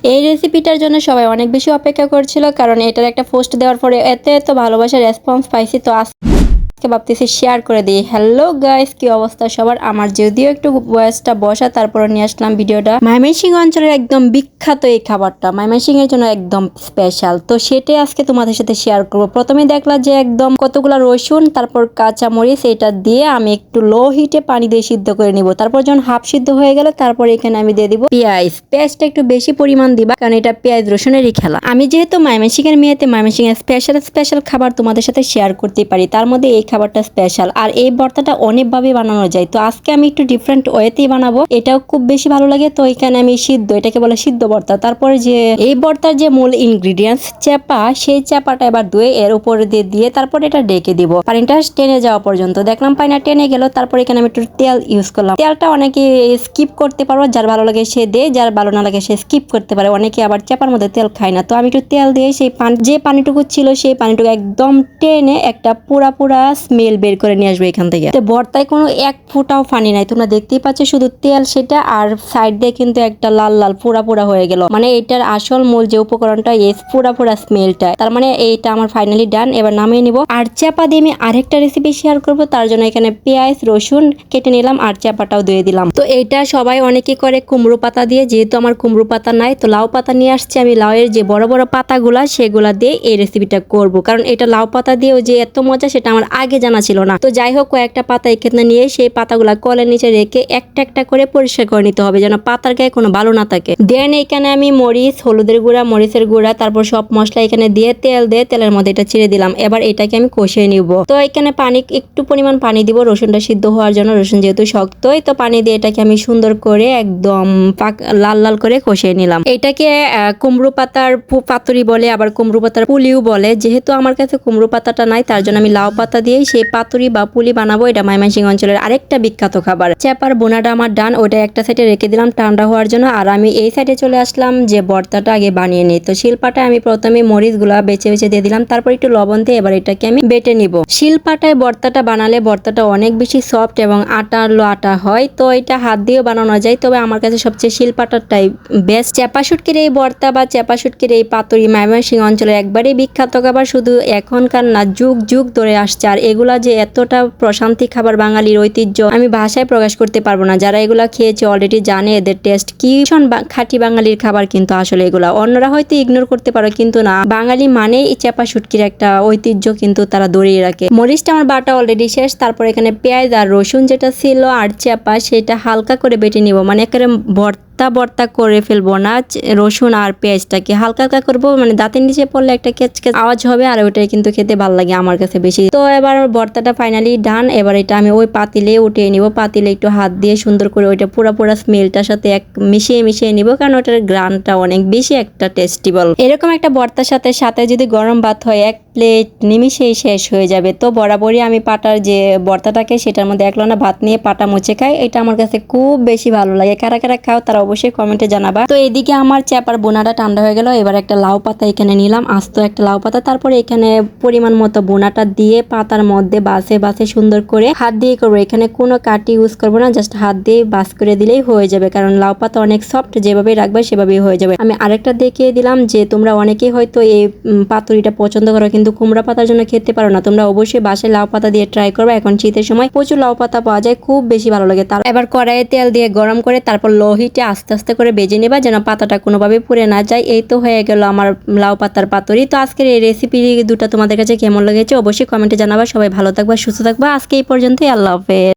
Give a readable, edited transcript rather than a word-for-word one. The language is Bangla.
এই রেসিপিটার জন্য সবাই অনেক বেশি অপেক্ষা করছিল, কারণ এটার একটা পোস্ট দেওয়ার পরে এত ভালোবাসার রেসপন্স পাইছি। তো আজকে ভাবতেছি শেয়ার করে দিই। হ্যালো গাইস, কি অবস্থা সবার? আমার যদিও একটু বয়সটা বসা, তারপরে নিয়ে আসলাম ভিডিওটা। ময়মনসিংহ অঞ্চলের একদম বিখ্যাত এই খাবারটা ময়মনসিংহের জন্য একদম স্পেশাল, তো সেটাই আজকে তোমাদের সাথে শেয়ার করবো। প্রথমে দেখলা যে একদম কতগুলা রসুন, তারপর কাঁচা মরিচ, এটা দিয়ে আমি একটু লো হিটে পানি দিয়ে সিদ্ধ করে নিব। তারপর যখন হাফ সিদ্ধ হয়ে গেল, তারপর এখানে আমি দিয়ে দিব পেঁয়াজ। পেঁয়াজটা একটু বেশি পরিমাণ দিবা, কারণ এটা পেঁয়াজ রসুনেরই খেলা। আমি যেহেতু ময়মনসিংহের মেয়েতে ময়মনসিংহের স্পেশাল খাবার তোমাদের সাথে শেয়ার করতে পারি, তার মধ্যে এই খাবারটা স্পেশাল। আর এই ভর্তাটা অনেকভাবে বানানো যায়, তো আজকে আমি একটু ডিফারেন্ট ওয়েতেই বানাবো, এটাও খুব বেশি ভালো লাগে। তো এখানে আমি এটাকে বলে সিদ্ধ ভর্তা। তারপরে যে এই ভর্তার যে মূল ইনগ্রিডিয়েন্টস চাপা, সেই চাপাটা এবার ধুয়ে এর উপরে দিয়ে তারপর এটা ডেকে দিব পানিটা টেনে যাওয়া পর্যন্ত। দেখলাম পানিটা টেনে গেল, তারপর এখানে আমি একটু তেল ইউজ করলাম। তেলটা অনেকে স্কিপ করতে পারো, যার ভালো লাগে সে দে, যার ভালো না লাগে সে স্কিপ করতে পারে। অনেকে আবার চাপার মধ্যে তেল খায় না, তো আমি একটু তেল দিয়ে সেই যে পানিটুকু ছিল সেই পানিটুকু একদম টেনে একটা পুরা স্মেল বের করে নিয়ে আসবে এখান থেকে। তো ভর্তায় কোনো এক ফোঁটাও পানি নাই, তোমরা দেখতেই পাচ্ছ শুধু তেল, সেটা আর সাইড দিয়ে কিন্তু একটা লাল পুরা হয়ে গেল। মানে এটার আসল মূল যে উপকরণটা এই পুরা স্মেলটা, তার মানে এইটা আমার ফাইনালি ডান। এবার নামিয়ে নিব। আর চাপা দিয়ে আমি আরেকটা রেসিপি শেয়ার করব, তার জন্য এখানে পেঁয়াজ রসুন কেটে নিলাম আর চাপাটাও দিয়ে দিলাম। তো এইটা সবাই অনেকে করে কুমড়ো পাতা দিয়ে, যেহেতু আমার কুমড়ো পাতা নাই, তো লাউ পাতা নিয়ে আসছি আমি। লাউয়ের যে বড় পাতাগুলা সেগুলা দিয়ে এই রেসিপিটা করব, কারণ এটা লাউ পাতা দিয়েও যে এত মজা সেটা আমার আগে জানা ছিল না। তো যাই হোক, কয়েকটা পাতা এখানে নিয়ে সেই পাতাগুলা কলের নিচে রেখে একটা করে পরিষ্কার করে নিতে হবে, যেন পাতার গায়ে কোনো ভালো না থাকে। দেন এখানে আমি মরিচ, হলুদের গুঁড়া, মরিচের গুঁড়া, তারপর সব মশলা এখানে দিয়ে তেলের মধ্যে এটা ছেড়ে দিলাম। এবার এটাকে আমি কষিয়ে নিব। তো এখানে একটু পরিমাণ পানি দিব রসুনটা সিদ্ধ হওয়ার জন্য। রসুন যেহেতু শক্তই, তো পানি দিয়ে এটাকে আমি সুন্দর করে একদম লাল করে কষিয়ে নিলাম। এটাকে কুমড়ো পাতার পাতুরি বলে, আবার কুমড়ো পাতার পুলিও বলে। যেহেতু আমার কাছে কুমড়ো পাতাটা নাই, তার জন্য আমি লাউ পাতা দিয়ে সেই পাতুরি বা পুলি বানাবো। এটা ময়মনসিংহ অঞ্চলের আরেকটা বিখ্যাত খাবার। চাপার বোনাটা আমার ডান, ওটা একটা সাইডে রেখে দিলাম ঠান্ডা হওয়ার জন্য। আর আমি এই সাইডে চলে আসলাম যে ভর্তাটা আগে বানিয়ে নিই। তো শিলপাটায় আমি প্রথমে মরিচগুলা বেছে দিয়ে দিলাম, তারপর একটু লবণ দিয়ে এবার এটাকে আমি বেটে নিব। শিলপাটায় ভর্তাটা বানালে ভর্তাটা অনেক বেশি সফট এবং আটা হয়। তো এটা হাত দিয়েও বানানো যায়, তবে আমার কাছে সবচেয়ে শিলপাটাটাই বেস্ট। চাপা শুটকির এই ভর্তা বা চাপা শুটকির এই পাতুরি ময়মনসিংহ অঞ্চলের একবারেই বিখ্যাত খাবার, শুধু এখনকার না, যুগ ধরে আসছে। আর এগুলা যে এতটা প্রশান্তি খাবার, বাঙালির ঐতিহ্য, আমি ভাষায় প্রকাশ করতে পারবো না। যারা এগুলা খেয়েছে অলরেডি জানে এদের টেস্ট কি। খাঁটি বাঙালির খাবার কিন্তু আসলে এগুলা। অন্যরা হয়তো ইগনোর করতে পারো, কিন্তু না, বাঙালি মানেই এই চাপা শুটকির একটা ঐতিহ্য কিন্তু তারা ধরিয়ে রাখে। মরিচটা আমার বাটা অলরেডি শেষ। তারপর এখানে পেঁয়াজ আর রসুন যেটা ছিল আর চাপা, সেটা হালকা করে বেটে নিব। মানে একেবারে ভর্তা করে ফেলবো না, রসুন আর পেঁয়াজটাকে হালকা করবো, মানে দাঁতের নিচে পড়লে একটা কেচকেচ আওয়াজ হবে, আর ওইটাই কিন্তু খেতে ভালো লাগে আমার কাছে বেশি। তো এবার ভর্তাটা ফাইনালি ডান। এবার এটা আমি ওই পাতিলে উঠিয়ে নিব। পাতিলে একটু হাত দিয়ে সুন্দর করে ওইটা পুরা স্মেলটার সাথে মিশিয়ে নিব, কারণ ওটার গ্রানটা অনেক বেশি একটা টেস্টিবল। এরকম একটা ভর্তার সাথে যদি গরম ভাত হয়, এক প্লেট নিমিশেই শেষ হয়ে যাবে। তো বরাবরই আমি পাটার যে ভর্তাটাকে সেটার মধ্যে একলানা ভাত নিয়ে পাটা মুছে খাই। এটা আমার কাছে খুব বেশি ভালো লাগে। কারা খাও তারা অবশ্যই কমেন্টে জানাবা। তো এদিকে আমার চাপার বোনাটা ঠান্ডা হয়ে গেল। এবার একটা লাউ পাতা এখানে নিলাম, আস্ত একটা লাউ পাতা। তারপরে এখানে পরিমাণ মতো বোনাটা দিয়ে পাতার মধ্যে বাসে সুন্দর করে হাত দিয়ে করবো। এখানে কোনো কাটি ইউজ করবো না, জাস্ট হাত দিয়ে বাস করে দিলেই হয়ে যাবে, কারণ লাউ পাতা অনেক সফট, যেভাবে রাখবে সেভাবেই হয়ে যাবে। আমি আরেকটা দেখিয়ে দিলাম যে তোমরা অনেকেই হয়তো এই পাতুরিটা পছন্দ করো, কিন্তু কুমড়া পাতার জন্য খেতে পারো না। তোমরা অবশ্যই বাসায় লাউ পাতা দিয়ে ট্রাই করবে। এখন শীতের সময় প্রচুর লাউ পাতা পাওয়া যায়, খুব বেশি ভালো লাগে। তার এবার কড়াইয়ে তেল দিয়ে গরম করে তারপর লো হিটে আস্তে করে বেজে নেবা, যেন পাতাটা কোনোভাবে পুড়ে না যায়। এই তো হয়ে গেল আমার লাউ পাতার পাতুরি। তো আজকের এই রেসিপি দুটা তোমাদের কাছে কেমন লেগেছে অবশ্যই কমেন্টে জানাবা। সবাই ভালো থাকবা, সুস্থ থাকবা। আজকে এই পর্যন্তই, আল্লাহ হাফেজ।